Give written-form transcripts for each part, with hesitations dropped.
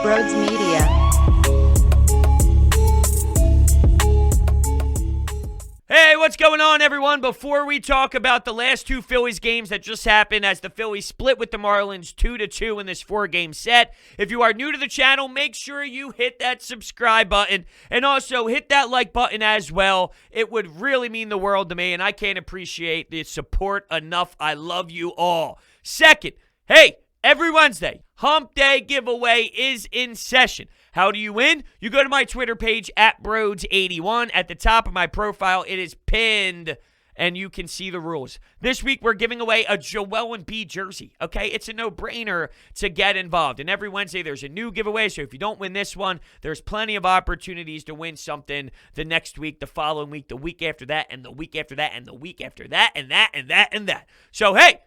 Brodes Media. Hey, what's going on, everyone? Before we talk about the last two Phillies games that just happened as the Phillies split with the Marlins 2-2 in this 4-game set, if you are new to the channel, make sure you hit that subscribe button and also hit that like button as well. It would really mean the world to me, and I can't appreciate the support enough. I love you all. Second, hey, every Wednesday, Hump Day giveaway is in session. How do you win? You go to my Twitter page, @Brodes81. At the top of my profile, it is pinned, and you can see the rules. This week, we're giving away a Joel Embiid jersey, okay? It's a no-brainer to get involved. And every Wednesday, there's a new giveaway, so if you don't win this one, there's plenty of opportunities to win something the next week, the following week, the week after that, and the week after that, and the week after that, and that, and that, and that. So, hey!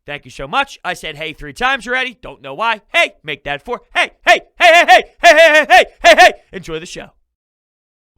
Thank you so much. I said hey 3 times already. Don't know why. Hey, make that 4. Hey, hey, hey, hey, hey, hey, hey, hey, hey, hey, hey. Enjoy the show.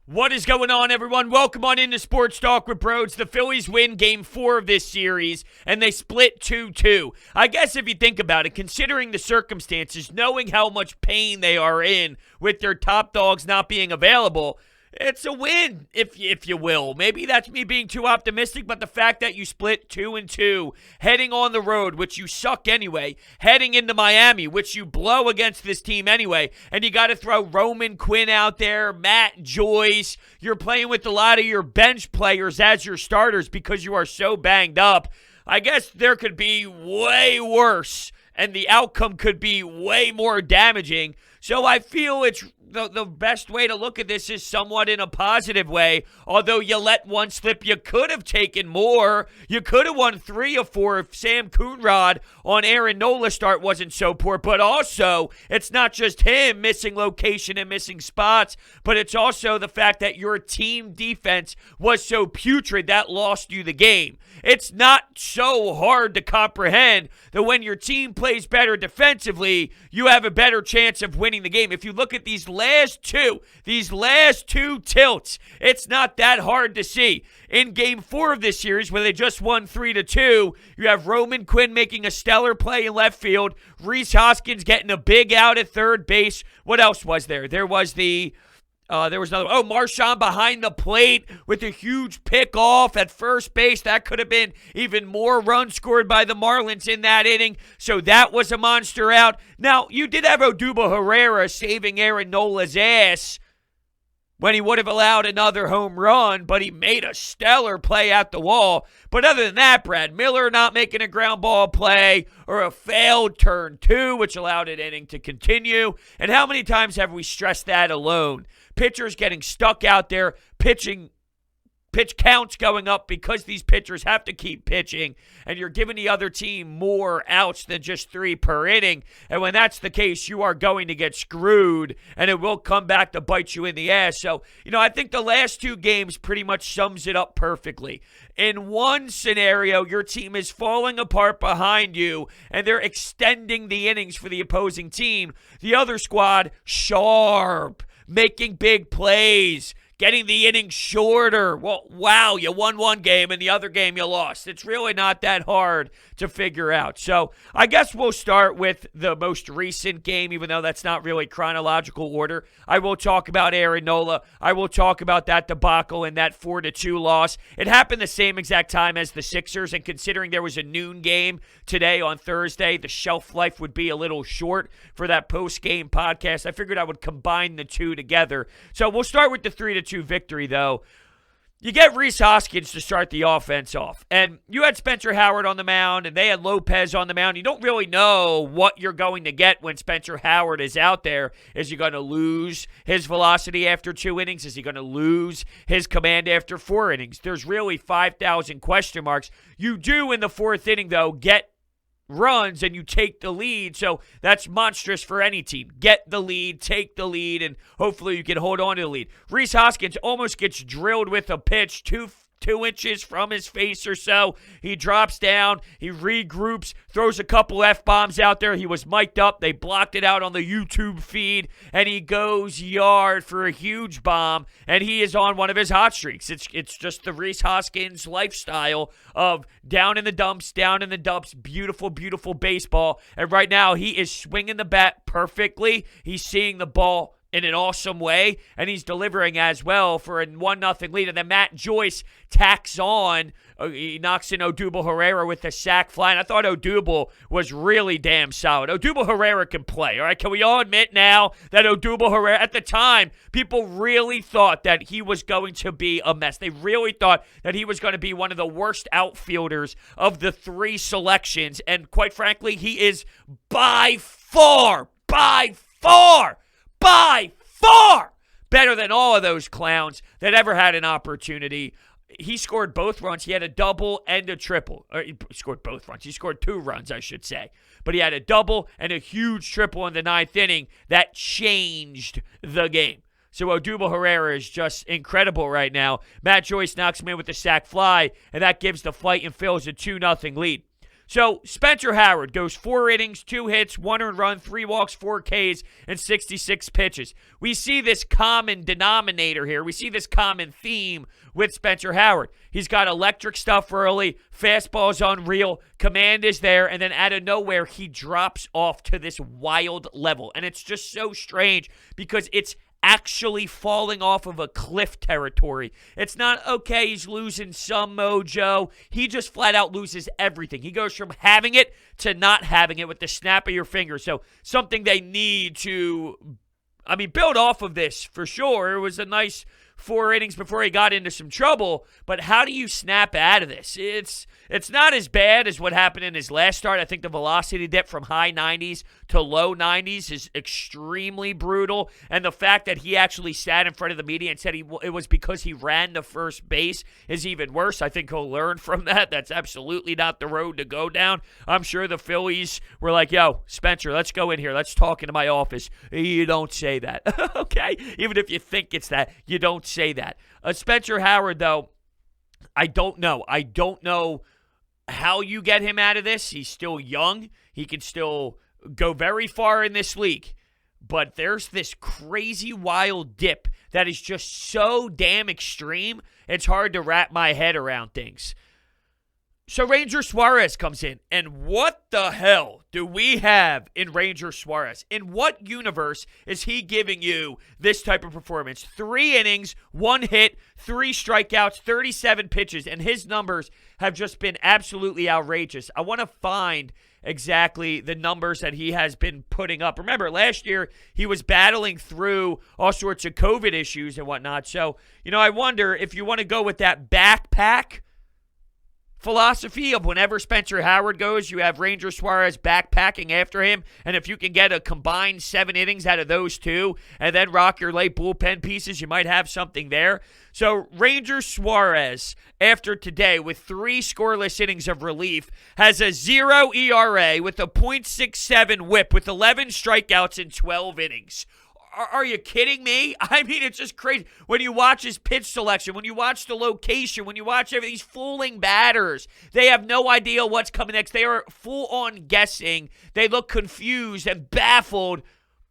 What is going on, everyone? Welcome on into Sports Talk with Brodes. The Phillies win Game 4 of this series, and they split 2-2. I guess if you think about it, considering the circumstances, knowing how much pain they are in with their top dogs not being available, it's a win, if you will. Maybe that's me being too optimistic, but the fact that you split 2-2, heading on the road, which you suck anyway, heading into Miami, which you blow against this team anyway, and you got to throw Roman Quinn out there, Matt Joyce. You're playing with a lot of your bench players as your starters because you are so banged up. I guess there could be way worse, and the outcome could be way more damaging. So I feel it's the best way to look at this is somewhat in a positive way. Although you let one slip, you could have taken more. You could have won 3 of 4 if Sam Coonrod on Aaron Nola start wasn't so poor. But also, it's not just him missing location and missing spots, but it's also the fact that your team defense was so putrid that lost you the game. It's not so hard to comprehend that when your team plays better defensively, you have a better chance of winning the game. If you look at these last two tilts, it's not that hard to see. In Game 4 of this series, where they just won 3-2, you have Roman Quinn making a stellar play in left field, Rhys Hoskins getting a big out at third base. What else was there? There was another. Oh, Marchand behind the plate with a huge pick off at first base. That could have been even more runs scored by the Marlins in that inning. So that was a monster out. Now, you did have Odubel Herrera saving Aaron Nola's ass when he would have allowed another home run, but he made a stellar play at the wall. But other than that, Brad Miller not making a ground ball play or a failed turn 2, which allowed an inning to continue. And how many times have we stressed that alone? Pitchers getting stuck out there, pitch counts going up because these pitchers have to keep pitching, and you're giving the other team more outs than just 3 per inning. And when that's the case, you are going to get screwed, and it will come back to bite you in the ass. So, I think the last 2 games pretty much sums it up perfectly. In one scenario, your team is falling apart behind you, and they're extending the innings for the opposing team. The other squad, sharp, making big plays, getting the inning shorter. Well, wow, you won one game and the other game you lost. It's really not that hard to figure out. So I guess we'll start with the most recent game, even though that's not really chronological order. I will talk about Aaron Nola. I will talk about that debacle and that 4-2 loss. It happened the same exact time as the Sixers, and considering there was a noon game today on Thursday, the shelf life would be a little short for that post-game podcast. I figured I would combine the two together. So we'll start with the 3-2 victory, though. You get Rhys Hoskins to start the offense off, and you had Spencer Howard on the mound, and they had Lopez on the mound. You don't really know what you're going to get when Spencer Howard is out there. Is he going to lose his velocity after 2 innings? Is he going to lose his command after 4 innings? There's really 5,000 question marks. You do in the 4th inning, though, get runs and you take the lead, so that's monstrous for any team. Get the lead, take the lead, and hopefully you can hold on to the lead. Rhys Hoskins almost gets drilled with a pitch, 2 inches from his face or so. He drops down, he regroups, throws a couple F-bombs out there. He was mic'd up. They blocked it out on the YouTube feed, and he goes yard for a huge bomb, and he is on one of his hot streaks. It's just the Rhys Hoskins lifestyle of down in the dumps, beautiful, beautiful baseball. And right now, he is swinging the bat perfectly. He's seeing the ball in an awesome way, and he's delivering as well for a 1-0 lead. And then Matt Joyce tacks on. He knocks in Odubel Herrera with the sac fly, and I thought Odubel was really damn solid. Odubel Herrera can play, all right? Can we all admit now that Odubel Herrera, at the time, people really thought that he was going to be a mess. They really thought that he was going to be one of the worst outfielders of the 3 selections, and quite frankly, he is by far better than all of those clowns that ever had an opportunity. He scored both runs. He had a double and a triple. Or he scored both runs. He scored 2 runs, I should say. But he had a double and a huge triple in the 9th inning that changed the game. So Odubel Herrera is just incredible right now. Matt Joyce knocks him in with the sac fly, and that gives the Fightin' Phils a 2-0 lead. So Spencer Howard goes 4 innings, 2 hits, 1 earned run, 3 walks, 4 Ks, and 66 pitches. We see this common denominator here. We see this common theme with Spencer Howard. He's got electric stuff early, fastball's unreal, command is there, and then out of nowhere, he drops off to this wild level. And it's just so strange because it's actually falling off of a cliff territory. It's not, okay, he's losing some mojo. He just flat out loses everything. He goes from having it to not having it with the snap of your finger. So something they need to, build off of this for sure. It was a nice 4 innings before he got into some trouble, but how do you snap out of this? It's not as bad as what happened in his last start. I think the velocity dip from high 90s to low 90s is extremely brutal, and the fact that he actually sat in front of the media and said it was because he ran the first base is even worse. I think he'll learn from that. That's absolutely not the road to go down. I'm sure the Phillies were like, yo, Spencer, let's go in here. Let's talk into my office. You don't say that, okay? Even if you think it's that, you don't say that. Spencer Howard, though, I don't know. I don't know how you get him out of this. He's still young. He can still go very far in this league. But there's this crazy wild dip that is just so damn extreme, it's hard to wrap my head around things. So Ranger Suarez comes in, and what the hell do we have in Ranger Suarez? In what universe is he giving you this type of performance? 3 innings, 1 hit, 3 strikeouts, 37 pitches, and his numbers have just been absolutely outrageous. I want to find exactly the numbers that he has been putting up. Remember, last year he was battling through all sorts of COVID issues and whatnot. So, I wonder if you want to go with that backpack philosophy of whenever Spencer Howard goes, you have Ranger Suarez backpacking after him, and if you can get a combined 7 innings out of those 2 and then rock your late bullpen pieces, you might have something there. So Ranger Suarez, after today with 3 scoreless innings of relief, has a 0 ERA with a .67 whip with 11 strikeouts in 12 innings. Are you kidding me? It's just crazy. When you watch his pitch selection, when you watch the location, when you watch everything, he's fooling batters. They have no idea what's coming next. They are full on guessing. They look confused and baffled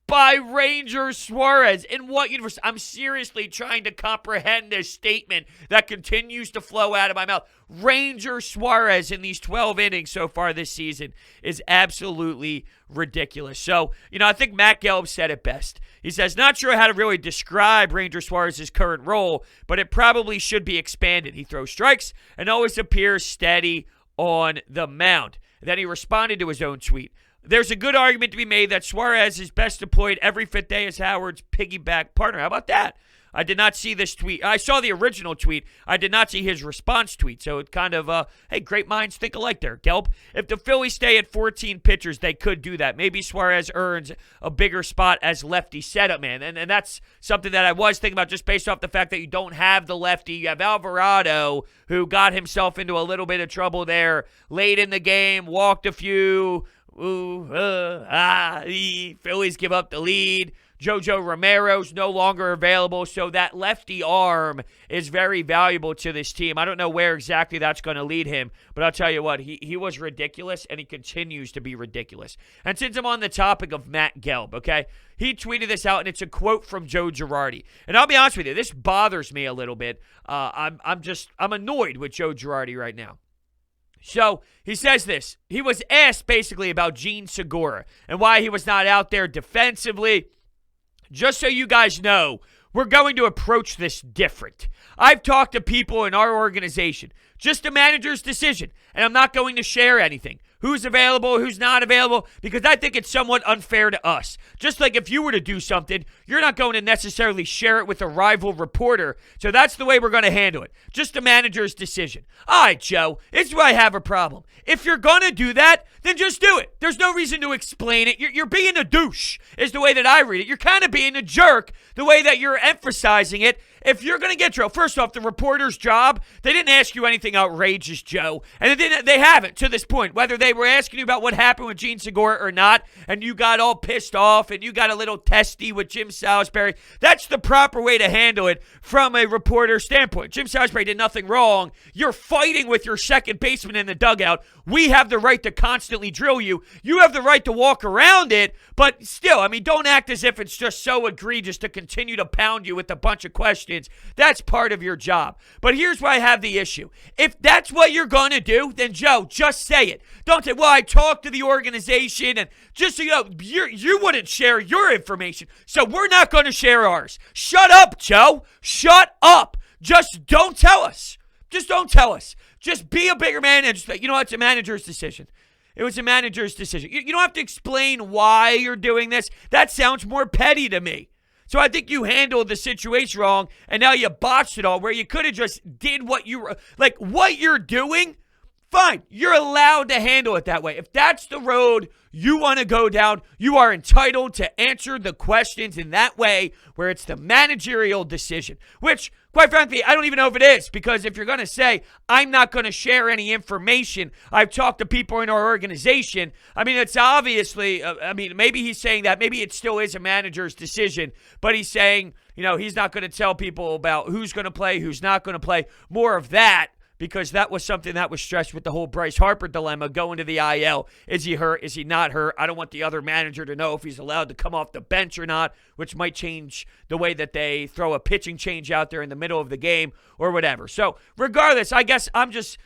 by Ranger Suarez. In what universe? I'm seriously trying to comprehend this statement that continues to flow out of my mouth. Ranger Suarez in these 12 innings so far this season is absolutely ridiculous. So, I think Matt Gelb said it best. He says, not sure how to really describe Ranger Suarez's current role, but it probably should be expanded. He throws strikes and always appears steady on the mound. Then he responded to his own tweet. There's a good argument to be made that Suarez is best deployed every 5th day as Howard's piggyback partner. How about that? I did not see this tweet. I saw the original tweet. I did not see his response tweet. So it kind of, hey, great minds think alike there, Gelb. If the Phillies stay at 14 pitchers, they could do that. Maybe Suarez earns a bigger spot as lefty setup man. And that's something that I was thinking about just based off the fact that you don't have the lefty. You have Alvarado, who got himself into a little bit of trouble there late in the game, walked a few, The Phillies give up the lead. Jojo Romero's no longer available, so that lefty arm is very valuable to this team. I don't know where exactly that's going to lead him, but I'll tell you what, he was ridiculous, and he continues to be ridiculous. And since I'm on the topic of Matt Gelb, okay, he tweeted this out, and it's a quote from Joe Girardi. And I'll be honest with you, this bothers me a little bit. I'm annoyed with Joe Girardi right now. So he says this. He was asked basically about Gene Segura and why he was not out there defensively. Just so you guys know, we're going to approach this different. I've talked to people in our organization. Just a manager's decision, and I'm not going to share anything. Who's available, who's not available, because I think it's somewhat unfair to us. Just like if you were to do something, you're not going to necessarily share it with a rival reporter. So that's the way we're going to handle it. Just a manager's decision. All right, Joe, it's where I have a problem. If you're going to do that, then just do it. There's no reason to explain it. You're being a douche is the way that I read it. You're kind of being a jerk the way that you're emphasizing it. If you're going to get drilled, first off, the reporter's job, they didn't ask you anything outrageous, Joe. And they haven't to this point. Whether they were asking you about what happened with Gene Segura or not, and you got all pissed off and you got a little testy with Jim Salisbury, that's the proper way to handle it from a reporter standpoint. Jim Salisbury did nothing wrong. You're fighting with your second baseman in the dugout. We have the right to constantly drill you. You have the right to walk around it, but still, I mean, don't act as if it's just so egregious to continue to pound you with a bunch of questions. That's part of your job. But here's where I have the issue. If that's what you're going to do, then Joe, just say it. Don't say, well, I talked to the organization, and just so you know, you wouldn't share your information, so we're not going to share ours. Shut up, Joe. Shut up. Just don't tell us. Just don't tell us. Just be a bigger man and just say, you know what, it's a manager's decision. It was a manager's decision. You don't have to explain why you're doing this. That sounds more petty to me. So I think you handled the situation wrong, and now you botched it all, where you could have just did what you were, like what you're doing, fine. You're allowed to handle it that way. If that's the road you want to go down, you are entitled to answer the questions in that way, where it's the managerial decision, which, quite frankly, I don't even know if it is, because if you're going to say, I'm not going to share any information, I've talked to people in our organization, I mean, it's obviously, maybe he's saying that, maybe it still is a manager's decision, but he's saying, you know, he's not going to tell people about who's going to play, who's not going to play, more of that, because that was something that was stressed with the whole Bryce Harper dilemma going to the IL. Is he hurt? Is he not hurt? I don't want the other manager to know if he's allowed to come off the bench or not, which might change the way that they throw a pitching change out there in the middle of the game or whatever. So regardless, I guess I'm just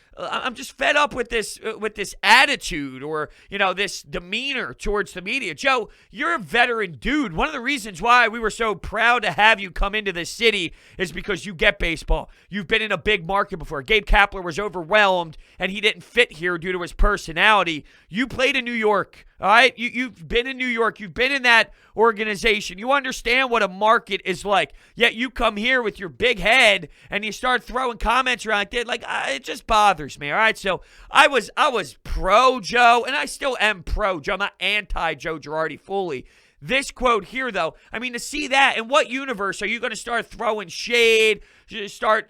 fed up with this attitude, or, you know, this demeanor towards the media. Joe, you're a veteran dude. One of the reasons why we were so proud to have you come into this city is because you get baseball. You've been in a big market before. Gabe Kapler was overwhelmed, and he didn't fit here due to his personality. You played in New York. All right, you've been in New York. You've been in that organization. You understand what a market is like. Yet you come here with your big head and you start throwing comments around like that. Like, it just bothers me. All right, so I was pro Joe, and I still am pro Joe. I'm not anti Joe Girardi fully. This quote here, though, I mean, to see that, in what universe are you going to start throwing shade, start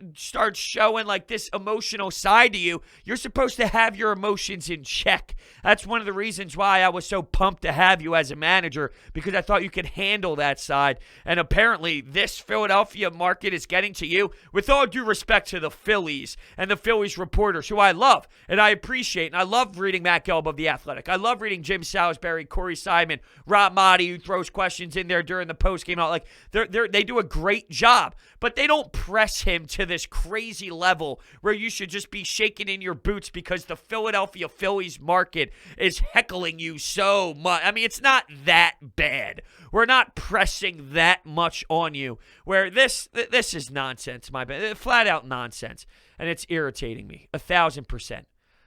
showing like this emotional side to you? You're supposed to have your emotions in check. That's one of the reasons why I was so pumped to have you as a manager, because I thought you could handle that side. And apparently this Philadelphia market is getting to you. With all due respect to the Phillies and the Phillies reporters, who I love and I appreciate, and I love reading Matt Gelb of The Athletic. I love reading Jim Salisbury, Corey Simon, Rob Motti, who throws questions in there during the postgame. Like, they do a great job, but they don't press him to this crazy level where you should just be shaking in your boots because the Philadelphia Phillies market is heckling you so much. I mean, it's not that bad. We're not pressing that much on you, where this is nonsense, my bad. Flat out nonsense, and it's irritating me 1,000%.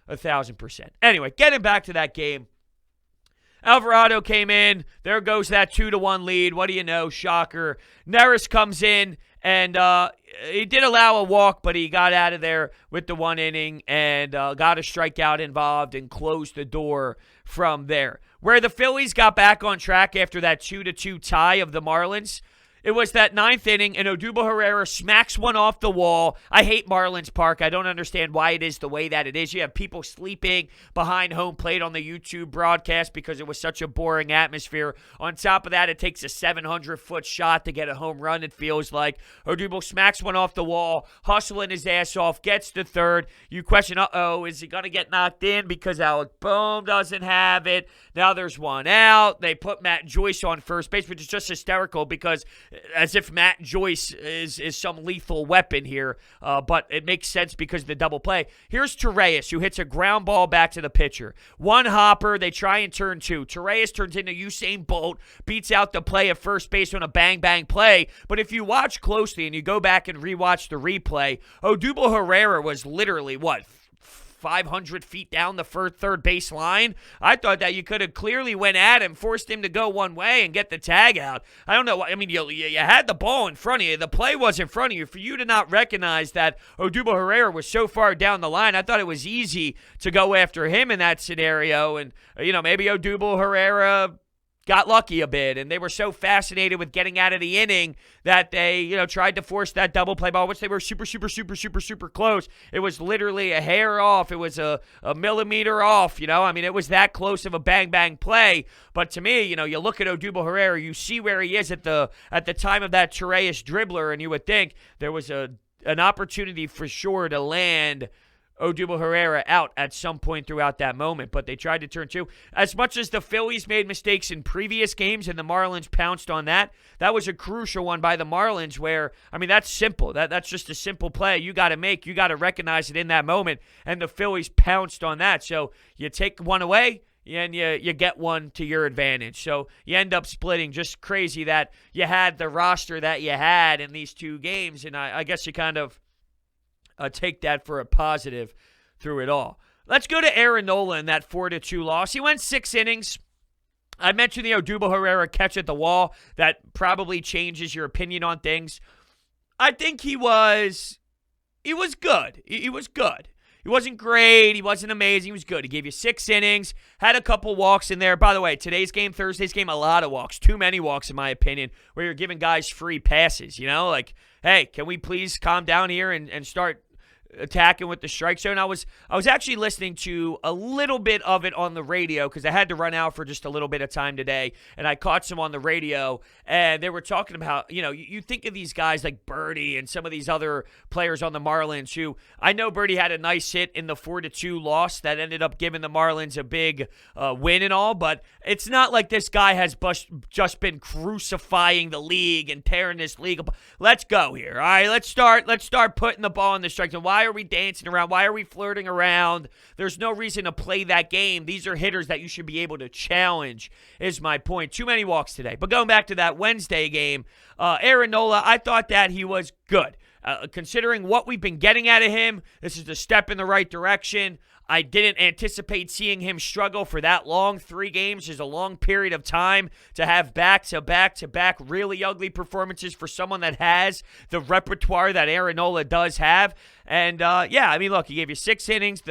1,000%. Anyway, getting back to that game. Alvarado came in. There goes that 2-1 lead. What do you know? Shocker. Neris comes in, and he did allow a walk, but he got out of there with the 1 inning and got a strikeout involved and closed the door from there. Where the Phillies got back on track after that 2-2 tie of the Marlins, It was that ninth inning, and Odubel Herrera smacks one off the wall. I hate Marlins Park. I don't understand why it is the way that it is. You have people sleeping behind home plate on the YouTube broadcast because it was such a boring atmosphere. On top of that, it takes a 700-foot shot to get a home run, it feels like. Odubel smacks one off the wall, hustling his ass off, gets to third. You question, is he going to get knocked in because Alec Boehm doesn't have it? Now there's one out. They put Matt Joyce on first base, which is just hysterical because as if Matt Joyce is some lethal weapon here, but it makes sense because of the double play. Here's Suarez, who hits a ground ball back to the pitcher. One hopper, they try and turn two. Suarez turns into Usain Bolt, beats out the play at first base on a bang-bang play, but if you watch closely and you go back and rewatch the replay, Odubel Herrera was literally, 500 feet down the third base line? I thought that you could have clearly went at him, forced him to go one way and get the tag out. I don't know. I mean, you had the ball in front of you. The play was in front of you. For you to not recognize that Odubel Herrera was so far down the line, I thought it was easy to go after him in that scenario. And, maybe Odubel Herrera got lucky a bit, and they were so fascinated with getting out of the inning that they, tried to force that double play ball, which they were super, super, super, super, super close. It was literally a hair off. It was a millimeter off, it was that close of a bang-bang play. But to me, you look at Odubel Herrera, you see where he is at the time of that Suarez dribbler, and you would think there was an opportunity for sure to land Odubel Herrera out at some point throughout that moment, but they tried to turn two. As much as the Phillies made mistakes in previous games and the Marlins pounced on that was a crucial one by the Marlins where, that's simple. That's just a simple play you got to make. You got to recognize it in that moment, and the Phillies pounced on that. So you take one away, and you get one to your advantage. So you end up splitting. Just crazy that you had the roster that you had in these two games, and I guess you kind of take that for a positive through it all. Let's go to Aaron Nola in that 4-2 loss. He went 6 innings. I mentioned the Odubel Herrera catch at the wall. That probably changes your opinion on things. I think he was good. He was good. He wasn't great. He wasn't amazing. He was good. He gave you 6 innings, had a couple walks in there. By the way, today's game, Thursday's game, a lot of walks. Too many walks, in my opinion, where you're giving guys free passes, hey, can we please calm down here and start attacking with the strike zone? I was actually listening to a little bit of it on the radio because I had to run out for just a little bit of time today, and I caught some on the radio, and they were talking about, you think of these guys like Birdie and some of these other players on the Marlins who, I know Birdie had a nice hit in the 4-2 loss that ended up giving the Marlins a big win and all, but it's not like this guy has just been crucifying the league and tearing this league apart. Let's go here. All right, let's start putting the ball in the strike zone. Why are we dancing around? Why are we flirting around? There's no reason to play that game. These are hitters that you should be able to challenge, is my point. Too many walks today. But going back to that Wednesday game, Aaron Nola, I thought that he was good. Considering what we've been getting out of him, this is a step in the right direction. I didn't anticipate seeing him struggle for that long. 3 games is a long period of time to have back-to-back-to-back really ugly performances for someone that has the repertoire that Aaron Nola does have. And, look, he gave you 6 innings.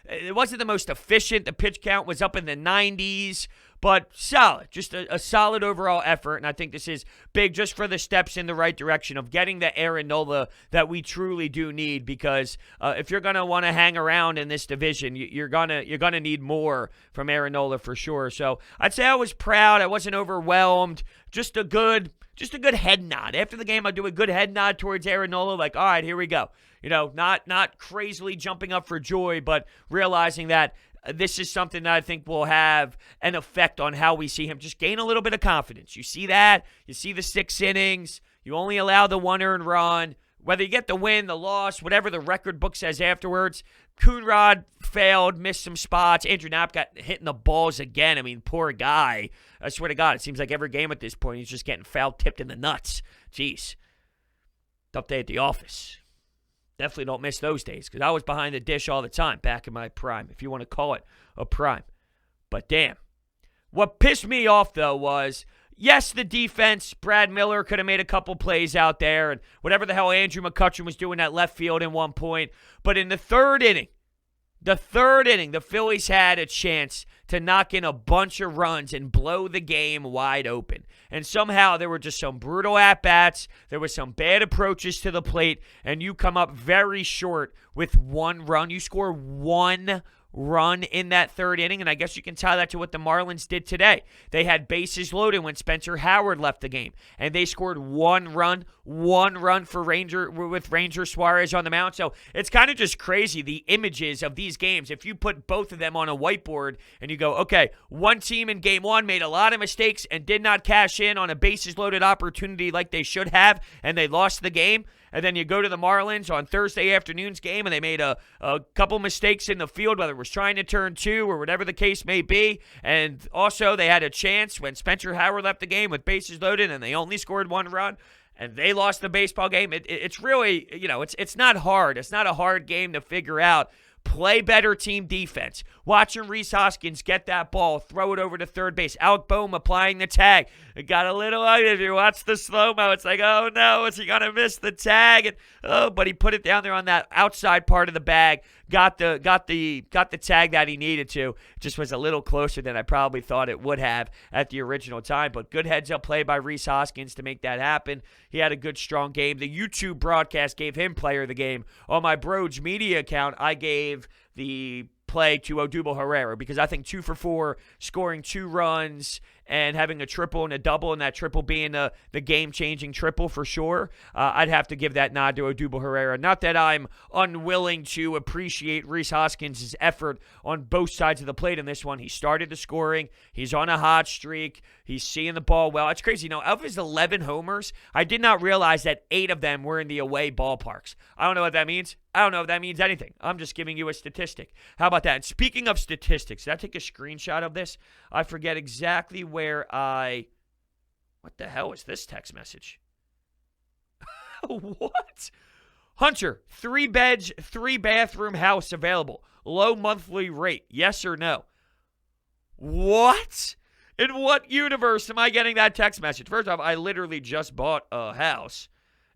It wasn't the most efficient. The pitch count was up in the 90s. But solid, just a solid overall effort, and I think this is big just for the steps in the right direction of getting the Aaron Nola that we truly do need, because if you're going to want to hang around in this division, you're gonna need more from Aaron Nola for sure. So I'd say I was proud. I wasn't overwhelmed. Just a good head nod. After the game, I'd do a good head nod towards Aaron Nola, like, all right, here we go. Not crazily jumping up for joy, but realizing that this is something that I think will have an effect on how we see him just gain a little bit of confidence. You see that. You see the 6 innings. You only allow the 1 earned run. Whether you get the win, the loss, whatever the record book says afterwards. Coonrod failed, missed some spots. Andrew Knapp got hitting the balls again. Poor guy. I swear to God, it seems like every game at this point he's just getting foul tipped in the nuts. Jeez. Tough day at the office. Definitely don't miss those days, because I was behind the dish all the time back in my prime, if you want to call it a prime. But damn. What pissed me off, though, was, yes, the defense, Brad Miller could have made a couple plays out there, and whatever the hell Andrew McCutchen was doing at left field in one point. But in the third inning, the Phillies had a chance to knock in a bunch of runs and blow the game wide open. And somehow there were just some brutal at-bats, there was some bad approaches to the plate, and you come up very short with one run. You score one run in that third inning, and I guess you can tie that to what the Marlins did today. They had bases loaded when Spencer Howard left the game, and they scored one run for Ranger Suarez on the mound. So it's kind of just crazy, the images of these games. If you put both of them on a whiteboard and you go, okay, one team in game one made a lot of mistakes and did not cash in on a bases loaded opportunity like they should have, and they lost the game. And then you go to the Marlins on Thursday afternoon's game, and they made a couple mistakes in the field, whether it was trying to turn two or whatever the case may be. And also they had a chance when Spencer Howard left the game with bases loaded, and they only scored one run, and they lost the baseball game. It's really, it's not hard. It's not a hard game to figure out. Play better team defense. Watching Rhys Hoskins get that ball, throw it over to third base. Alec Boehm applying the tag. It got a little ugly. If you watch the slow-mo, it's like, oh no, is he going to miss the tag? But he put it down there on that outside part of the bag. Got the tag that he needed to. Just was a little closer than I probably thought it would have at the original time. But good heads-up play by Rhys Hoskins to make that happen. He had a good, strong game. The YouTube broadcast gave him player of the game. On my Brodes media account, I gave the play to Odubel Herrera because I think 2 for 4, scoring 2 runs and having a triple and a double, and that triple being the game-changing triple for sure. I'd have to give that nod to Odubel Herrera. Not that I'm unwilling to appreciate Rhys Hoskins' effort on both sides of the plate in this one. He started the scoring. He's on a hot streak. He's seeing the ball well. It's crazy. Of his 11 homers, I did not realize that 8 of them were in the away ballparks. I don't know what that means. I don't know if that means anything. I'm just giving you a statistic. How about that? And speaking of statistics, did I take a screenshot of this? I forget exactly where what the hell is this text message? What? Hunter, 3 beds, 3 bathroom house available. Low monthly rate. Yes or no? What? In what universe am I getting that text message? First off, I literally just bought a house.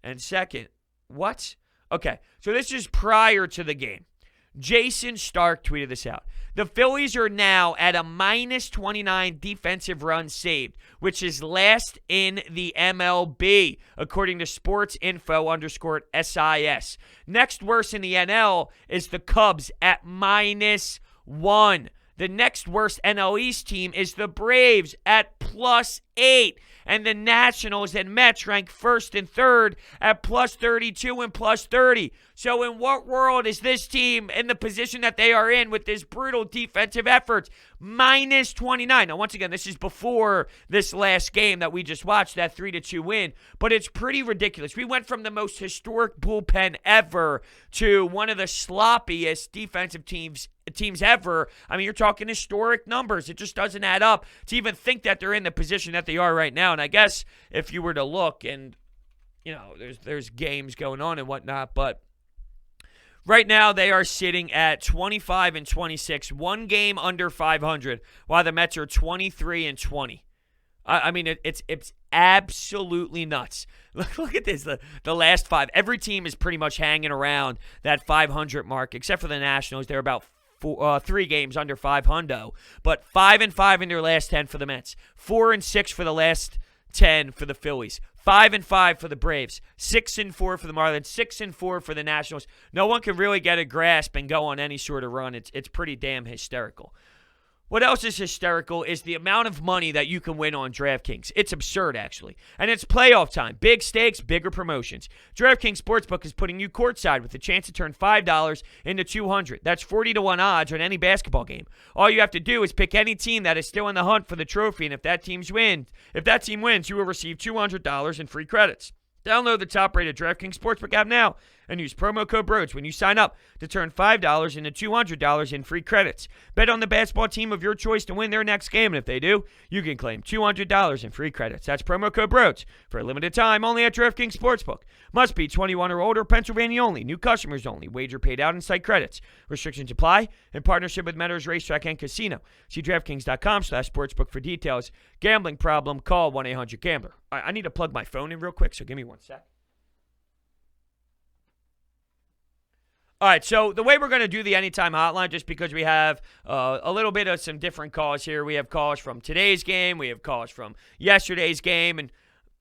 And second, what? Okay, so this is prior to the game. Jason Stark tweeted this out. The Phillies are now at a -29 defensive runs saved, which is last in the MLB, according to sportsinfo_SIS. Next worst in the NL is the Cubs at -1. The next worst NL East team is the Braves at +8. And the Nationals and Mets rank first and third at +32 and +30. So in what world is this team in the position that they are in with this brutal defensive effort? -29. Now, once again, this is before this last game that we just watched, that 3-2 win. But it's pretty ridiculous. We went from the most historic bullpen ever to one of the sloppiest defensive teams ever. I mean, you're talking historic numbers. It just doesn't add up to even think that they're in the position that they are right now. And I guess if you were to look and, there's games going on and whatnot, but right now they are sitting at 25 and 26, 1 game under 500, while the Mets are 23 and 20. I mean, it's absolutely nuts. Look at this. The last 5. Every team is pretty much hanging around that 500 mark, except for the Nationals. They're about 3 games under 500, but 5-5 in their last 10 for the Mets, 4-6 for the last 10 for the Phillies, 5-5 for the Braves, 6-4 for the Marlins, 6-4 for the Nationals. No one can really get a grasp and go on any sort of run. It's pretty damn hysterical. What else is hysterical is the amount of money that you can win on DraftKings. It's absurd, actually. And it's playoff time. Big stakes, bigger promotions. DraftKings Sportsbook is putting you courtside with a chance to turn $5 into $200. That's 40-1 odds on any basketball game. All you have to do is pick any team that is still in the hunt for the trophy, and if that team wins, you will receive $200 in free credits. Download the top-rated DraftKings Sportsbook app now and use promo code Brodes when you sign up to turn $5 into $200 in free credits. Bet on the basketball team of your choice to win their next game, and if they do, you can claim $200 in free credits. That's promo code Brodes for a limited time only at DraftKings Sportsbook. Must be 21 or older, Pennsylvania only. New customers only. Wager paid out in site credits. Restrictions apply in partnership with Meadows Racetrack and Casino. See DraftKings.com/sportsbook for details. Gambling problem? Call 1-800-GAMBLER. I need to plug my phone in real quick, so give me one sec. All right, so the way we're going to do the Anytime Hotline, just because we have a little bit of some different calls here. We have calls from today's game. We have calls from yesterday's game. And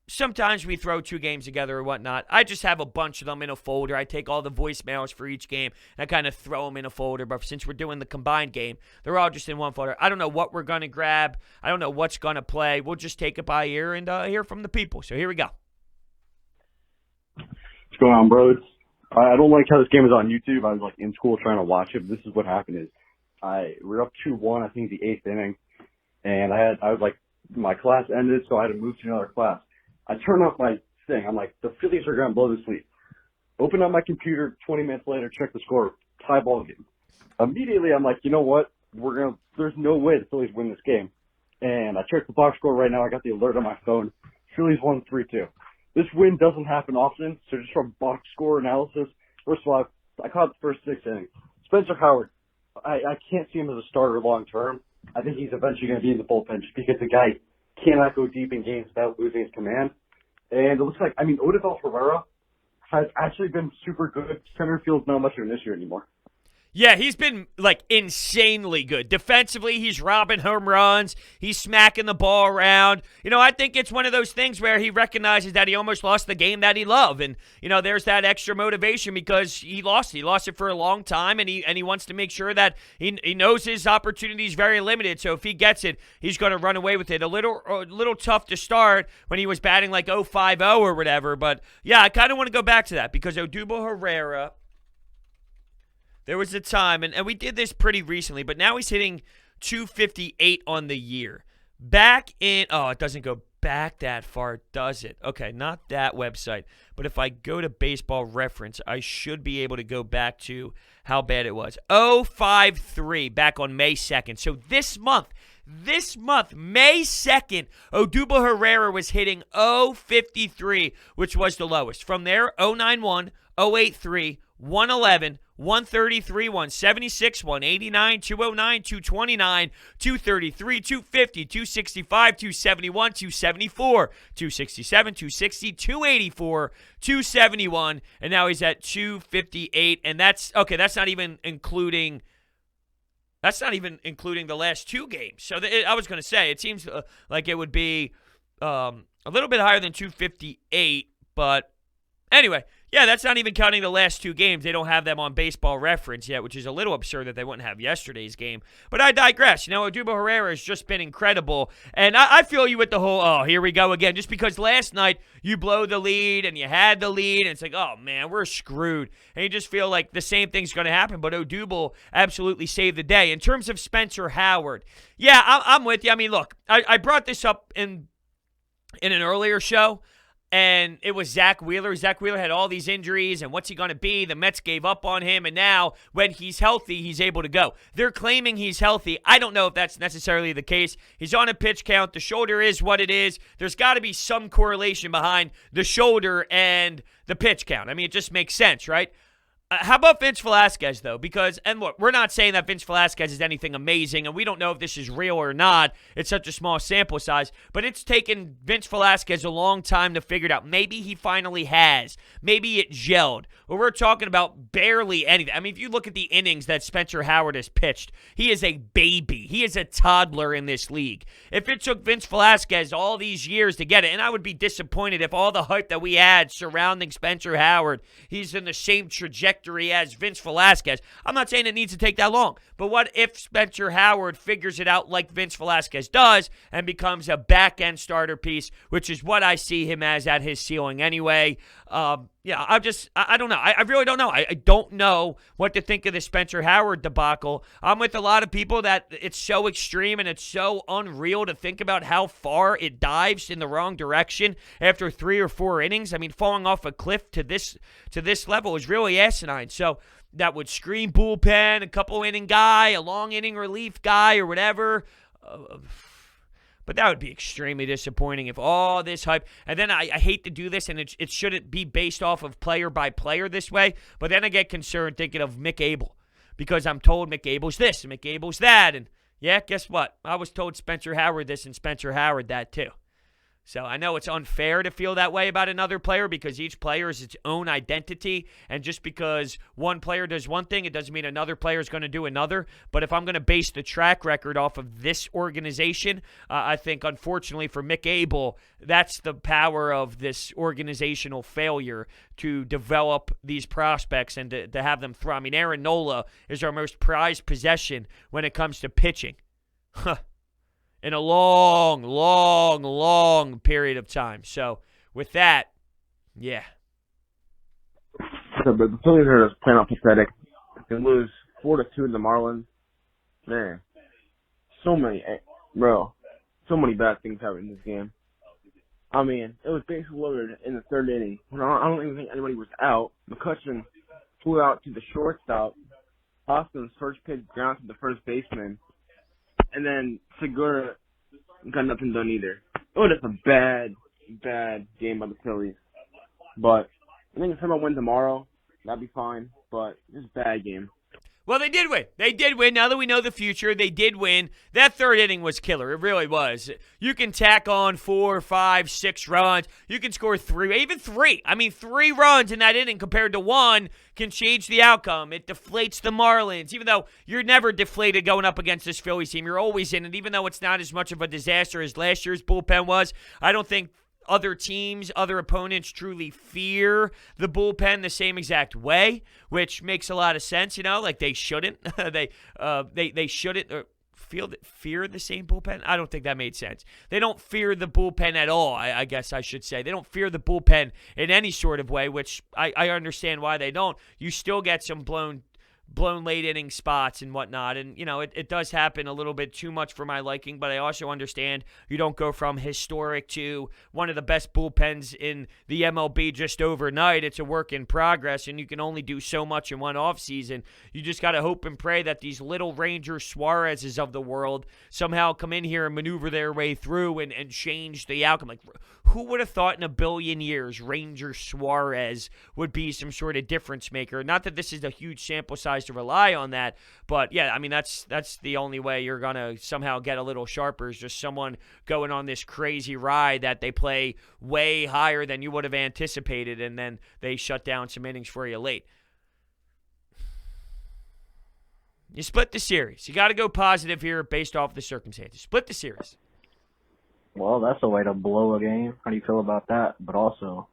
sometimes we throw two games together or whatnot. I just have a bunch of them in a folder. I take all the voicemails for each game and I kind of throw them in a folder. But since we're doing the combined game, they're all just in one folder. I don't know what we're going to grab. I don't know what's going to play. We'll just take it by ear and hear from the people. So here we go. What's going on, Brodes? I don't like how this game is on YouTube. I was like in school trying to watch it. But this is what happened is we were up 2-1, I think the 8th inning, and I was like, my class ended, so I had to move to another class. I turned off my thing. I'm like, the Phillies are going to blow this lead. Open up my computer 20 minutes later, check the score, tie ball game. Immediately, I'm like, you know what? There's no way the Phillies win this game. And I checked the box score right now. I got the alert on my phone. Phillies won 3-2. This win doesn't happen often, so just from box score analysis, first of all, I caught the first 6 innings. Spencer Howard, I can't see him as a starter long term. I think he's eventually going to be in the bullpen just because the guy cannot go deep in games without losing his command. And it looks like, Odubel Herrera has actually been super good. Center field's not much of an issue anymore. Yeah, he's been, insanely good. Defensively, he's robbing home runs. He's smacking the ball around. I think it's one of those things where he recognizes that he almost lost the game that he loved. And, there's that extra motivation because he lost it. He lost it for a long time, and he wants to make sure that he knows his opportunity is very limited. So if he gets it, he's going to run away with it. A little tough to start when he was batting like 0-5-0 or whatever. But, yeah, I kind of want to go back to that because Odubel Herrera – there was a time, and we did this pretty recently, but now he's hitting 258 on the year. Back in, it doesn't go back that far, does it? Okay, not that website. But if I go to Baseball Reference, I should be able to go back to how bad it was. 053 back on May 2nd. So this month, May 2nd, Odubel Herrera was hitting 053, which was the lowest. From there, 091, 083, 111, 133, 176, 189, 209, 229, 233, 250, 265, 271, 274, 267, 260, 284, 271, and now he's at 258, and that's not even including the last two games. So I was going to say, it seems like it would be a little bit higher than 258, but anyway, yeah, that's not even counting the last two games. They don't have them on Baseball Reference yet, which is a little absurd that they wouldn't have yesterday's game. But I digress. Odubel Herrera has just been incredible. And I feel you with the whole, here we go again. Just because last night you blow the lead and you had the lead, and it's like, oh, man, we're screwed. And you just feel like the same thing's going to happen. But Odubel absolutely saved the day. In terms of Spencer Howard, yeah, I'm with you. Look, I brought this up in an earlier show. And it was Zach Wheeler. Zach Wheeler had all these injuries, and what's he going to be? The Mets gave up on him, and now when he's healthy, he's able to go. They're claiming he's healthy. I don't know if that's necessarily the case. He's on a pitch count. The shoulder is what it is. There's got to be some correlation behind the shoulder and the pitch count. It just makes sense, right? How about Vince Velasquez, though? Because, and look, we're not saying that Vince Velasquez is anything amazing, and we don't know if this is real or not. It's such a small sample size, but it's taken Vince Velasquez a long time to figure it out. Maybe he finally has. Maybe it gelled. But we're talking about barely anything. If you look at the innings that Spencer Howard has pitched, he is a baby. He is a toddler in this league. If it took Vince Velasquez all these years to get it, and I would be disappointed if all the hype that we had surrounding Spencer Howard, he's in the same trajectory as Vince Velasquez. I'm not saying it needs to take that long, but what if Spencer Howard figures it out like Vince Velasquez does and becomes a back-end starter piece, which is what I see him as at his ceiling anyway. I don't know. I really don't know. I don't know what to think of the Spencer Howard debacle. I'm with a lot of people that it's so extreme and it's so unreal to think about how far it dives in the wrong direction after 3 or 4 innings. Falling off a cliff to this level is really asinine. So that would scream bullpen, a couple inning guy, a long inning relief guy, or whatever. But that would be extremely disappointing if all this hype, and then I hate to do this, and it shouldn't be based off of player by player this way, but then I get concerned thinking of Mick Abel, because I'm told Mick Abel's this and Mick Abel's that, and yeah, guess what? I was told Spencer Howard this and Spencer Howard that too. So I know it's unfair to feel that way about another player because each player is its own identity. And just because one player does one thing, it doesn't mean another player is going to do another. But if I'm going to base the track record off of this organization, I think, unfortunately for Mick Abel, that's the power of this organizational failure to develop these prospects and to have them thrive. I mean, Aaron Nola is our most prized possession when it comes to pitching. In a long, long, long period of time. So, with that, yeah. So, but the Phillies are just plain out pathetic. They lose 4-2 to the Marlins. Man, so many bad things happened in this game. I mean, it was basically loaded in the third inning. I don't even think anybody was out. McCutcheon flew out to the shortstop. Austin's first pitch ground to the first baseman. And then Segura got nothing done either. It was just a bad game by the Phillies. But I think if someone win tomorrow, that'd be fine. But just a bad game. Well, they did win. They did win. Now that we know the future, they did win. That third inning was killer. It really was. You can tack on 4, 5, 6 runs. You can score 3, even 3. I mean, 3 runs in that inning compared to 1 can change the outcome. It deflates the Marlins. Even though you're never deflated going up against this Phillies team, you're always in it. Even though it's not as much of a disaster as last year's bullpen was, I don't think other teams, other opponents truly fear the bullpen the same exact way, which makes a lot of sense, you know, like they shouldn't. they shouldn't fear the same bullpen. I don't think that made sense. They don't fear the bullpen at all, I guess I should say. They don't fear the bullpen in any sort of way, which I understand why they don't. You still get some blown late inning spots and whatnot. And, you know, it does happen a little bit too much for my liking, but I also understand you don't go from historic to one of the best bullpens in the MLB just overnight. It's a work in progress, and you can only do so much in one offseason. You just got to hope and pray that these little Ranger Suarez's of the world somehow come in here and maneuver their way through and change the outcome. Like, who would have thought in a billion years Ranger Suarez would be some sort of difference maker? Not that this is a huge sample size to rely on that, but yeah, I mean, that's the only way you're going to somehow get a little sharper is just someone going on this crazy ride that they play way higher than you would have anticipated, and then they shut down some innings for you late. You split the series. You got to go positive here based off the circumstances. Split the series. Well, that's a way to blow a game. How do you feel about that? But also,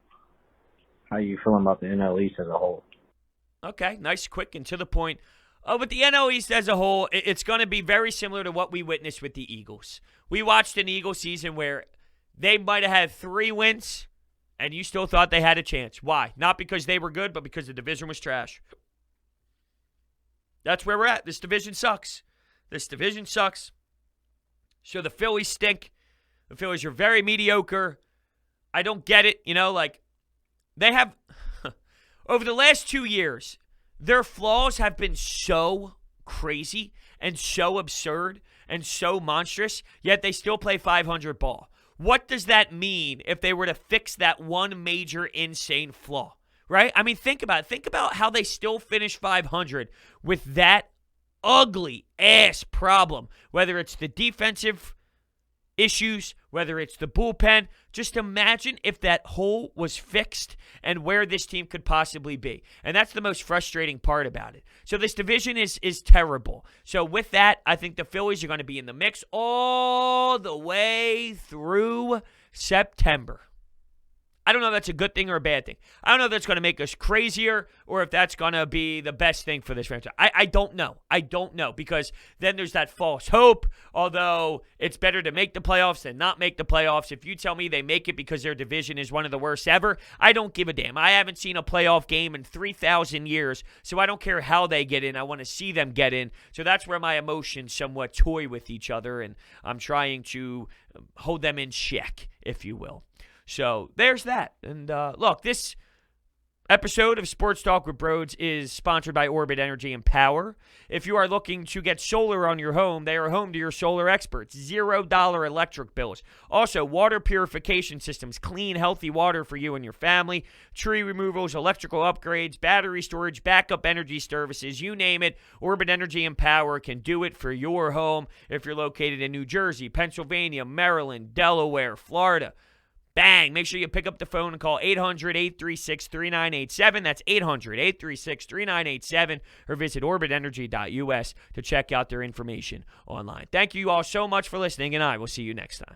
how are you feeling about the NL East as a whole? Okay, nice, quick, and to the point. But the NL East as a whole, it's going to be very similar to what we witnessed with the Eagles. We watched an Eagles season where they might have had 3 wins, and you still thought they had a chance. Why? Not because they were good, but because the division was trash. That's where we're at. This division sucks. So the Phillies stink. The Phillies are very mediocre. I don't get it. You know, like, they have, over the last 2 years, their flaws have been so crazy and so absurd and so monstrous, yet they still play 500 ball. What does that mean if they were to fix that one major insane flaw, right? I mean, think about it. Think about how they still finish 500 with that ugly-ass problem, whether it's the defensive issues, whether it's the bullpen. Just imagine if that hole was fixed and where this team could possibly be. And that's the most frustrating part about it. So this division is terrible. So with that, I think the Phillies are going to be in the mix all the way through September. I don't know if that's a good thing or a bad thing. I don't know if that's going to make us crazier or if that's going to be the best thing for this franchise. I don't know. I don't know, because then there's that false hope, although it's better to make the playoffs than not make the playoffs. If you tell me they make it because their division is one of the worst ever, I don't give a damn. I haven't seen a playoff game in 3,000 years, so I don't care how they get in. I want to see them get in. So that's where my emotions somewhat toy with each other, and I'm trying to hold them in check, if you will. So there's that. And look, this episode of Sports Talk with Brodes is sponsored by Orbit Energy and Power. If you are looking to get solar on your home, they are home to your solar experts. $0 electric bills. Also, water purification systems. Clean, healthy water for you and your family. Tree removals, electrical upgrades, battery storage, backup energy services. You name it, Orbit Energy and Power can do it for your home if you're located in New Jersey, Pennsylvania, Maryland, Delaware, Florida. bang, make sure you pick up the phone and call 800-836-3987. That's 800-836-3987, or visit orbitenergy.us to check out their information online. Thank you all so much for listening, and I will see you next time.